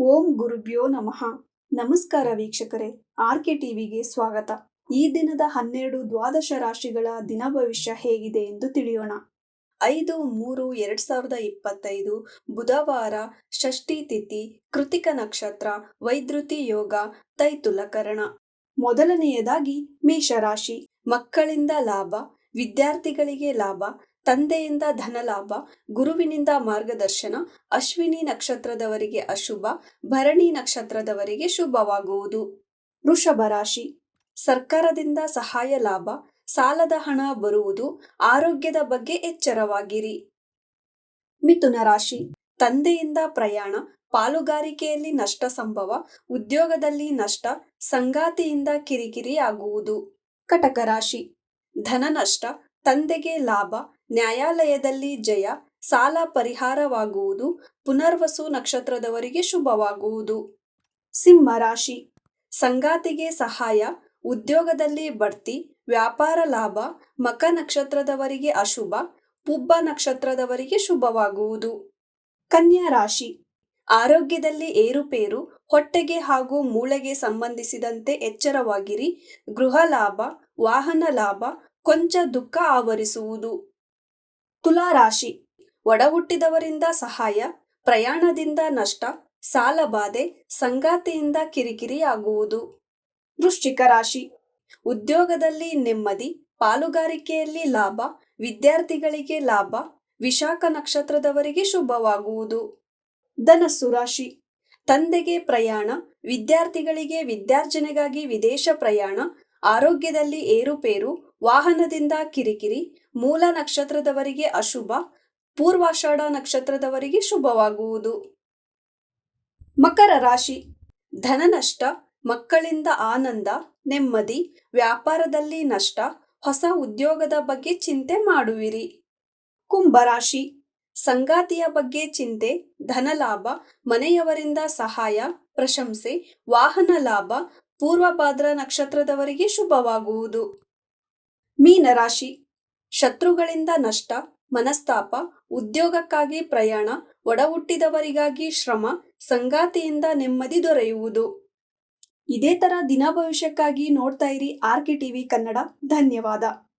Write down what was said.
ಓಂ ಗುರುಭ್ಯೋ ನಮಃ. ನಮಸ್ಕಾರ ವೀಕ್ಷಕರೇ, ಆರ್ಕೆ ಟಿವಿಗೆ ಸ್ವಾಗತ. ಈ ದಿನದ 12 ದ್ವಾದಶ ರಾಶಿಗಳ ದಿನ ಭವಿಷ್ಯ ಹೇಗಿದೆ ಎಂದು ತಿಳಿಯೋಣ. 5-3-2025 ಬುಧವಾರ, ಷಷ್ಠಿ ತಿಥಿ, ಕೃತಿಕ ನಕ್ಷತ್ರ, ವೈದ್ರುತಿ ಯೋಗ, ತೈತುಲಕರಣ. ಮೊದಲನೆಯದಾಗಿ ಮೇಷರಾಶಿ. ಮಕ್ಕಳಿಂದ ಲಾಭ, ವಿದ್ಯಾರ್ಥಿಗಳಿಗೆ ಲಾಭ, ತಂದೆಯಿಂದ ಧನಲಾಭ, ಗುರುವಿನಿಂದ ಮಾರ್ಗದರ್ಶನ. ಅಶ್ವಿನಿ ನಕ್ಷತ್ರದವರಿಗೆ ಅಶುಭ, ಭರಣಿ ನಕ್ಷತ್ರದವರಿಗೆ ಶುಭವಾಗುವುದು. ವೃಷಭ ರಾಶಿ. ಸರ್ಕಾರದಿಂದ ಸಹಾಯ ಲಾಭ, ಸಾಲದ ಹಣ ಬರುವುದು. ಆರೋಗ್ಯದ ಬಗ್ಗೆ ಎಚ್ಚರವಾಗಿರಿ. ಮಿಥುನ ರಾಶಿ. ತಂದೆಯಿಂದ ಪ್ರಯಾಣ, ಪಾಲುಗಾರಿಕೆಯಲ್ಲಿ ನಷ್ಟ ಸಂಭವ, ಉದ್ಯೋಗದಲ್ಲಿ ನಷ್ಟ, ಸಂಗಾತಿಯಿಂದ ಕಿರಿಕಿರಿ ಆಗುವುದು. ಕಟಕ ರಾಶಿ. ಧನ ನಷ್ಟ, ತಂದೆಗೆ ಲಾಭ, ನ್ಯಾಯಾಲಯದಲ್ಲಿ ಜಯ, ಸಾಲ ಪರಿಹಾರವಾಗುವುದು. ಪುನರ್ವಸು ನಕ್ಷತ್ರದವರಿಗೆ ಶುಭವಾಗುವುದು. ಸಿಂಹ ರಾಶಿ. ಸಂಗಾತಿಗೆ ಸಹಾಯ, ಉದ್ಯೋಗದಲ್ಲಿ ಬಡ್ತಿ, ವ್ಯಾಪಾರ ಲಾಭ. ಮಕ ನಕ್ಷತ್ರದವರಿಗೆ ಅಶುಭ, ಪುಬ್ಬ ನಕ್ಷತ್ರದವರಿಗೆ ಶುಭವಾಗುವುದು. ಕನ್ಯಾ ರಾಶಿ. ಆರೋಗ್ಯದಲ್ಲಿ ಏರುಪೇರು, ಹೊಟ್ಟೆಗೆ ಹಾಗೂ ಮೂಳೆಗೆ ಸಂಬಂಧಿಸಿದಂತೆ ಎಚ್ಚರವಾಗಿರಿ. ಗೃಹ ಲಾಭ, ವಾಹನ ಲಾಭ, ಕೊಂಚ ದುಃಖ ಆವರಿಸುವುದು. ತುಲಾ ರಾಶಿ. ಒಡ ಹುಟ್ಟಿದವರಿಂದ ಸಹಾಯ, ಪ್ರಯಾಣದಿಂದ ನಷ್ಟ, ಸಾಲಬಾಧೆ, ಸಂಗಾತಿಯಿಂದ ಕಿರಿಕಿರಿ ಆಗುವುದು. ವೃಶ್ಚಿಕ ರಾಶಿ. ಉದ್ಯೋಗದಲ್ಲಿ ನೆಮ್ಮದಿ, ಪಾಲುಗಾರಿಕೆಯಲ್ಲಿ ಲಾಭ, ವಿದ್ಯಾರ್ಥಿಗಳಿಗೆ ಲಾಭ, ವಿಶಾಖ ನಕ್ಷತ್ರದವರಿಗೆ ಶುಭವಾಗುವುದು. ಧನಸ್ಸು ರಾಶಿ. ತಂದೆಗೆ ಪ್ರಯಾಣ, ವಿದ್ಯಾರ್ಥಿಗಳಿಗೆ ವಿದ್ಯಾರ್ಜನೆಗಾಗಿ ವಿದೇಶ ಪ್ರಯಾಣ, ಆರೋಗ್ಯದಲ್ಲಿ ಏರುಪೇರು, ವಾಹನದಿಂದ ಕಿರಿಕಿರಿ. ಮೂಲ ನಕ್ಷತ್ರದವರಿಗೆ ಅಶುಭ, ಪೂರ್ವಾಷಾಢ ನಕ್ಷತ್ರದವರಿಗೆ ಶುಭವಾಗುವುದು. ಮಕರ ರಾಶಿ. ಧನ ನಷ್ಟ, ಮಕ್ಕಳಿಂದ ಆನಂದ, ನೆಮ್ಮದಿ, ವ್ಯಾಪಾರದಲ್ಲಿ ನಷ್ಟ, ಹೊಸ ಉದ್ಯೋಗದ ಬಗ್ಗೆ ಚಿಂತೆ ಮಾಡುವಿರಿ. ಕುಂಭರಾಶಿ. ಸಂಗಾತಿಯ ಬಗ್ಗೆ ಚಿಂತೆ, ಧನಲಾಭ, ಮನೆಯವರಿಂದ ಸಹಾಯ, ಪ್ರಶಂಸೆ, ವಾಹನ ಲಾಭ, ಪೂರ್ವಭಾದ್ರ ನಕ್ಷತ್ರದವರಿಗೆ ಶುಭವಾಗುವುದು. ಮೀನರಾಶಿ. ಶತ್ರುಗಳಿಂದ ನಷ್ಟ, ಮನಸ್ತಾಪ, ಉದ್ಯೋಗಕ್ಕಾಗಿ ಪ್ರಯಾಣ, ಒಡ ಹುಟ್ಟಿದವರಿಗಾಗಿ ಶ್ರಮ, ಸಂಗಾತಿಯಿಂದ ನೆಮ್ಮದಿ ದೊರೆಯುವುದು. ಇದೇ ತರ ದಿನ ಭವಿಷ್ಯಕ್ಕಾಗಿ ನೋಡ್ತಾ ಇರಿ ಆರ್ಕೆ ಟಿವಿ ಕನ್ನಡ. ಧನ್ಯವಾದ.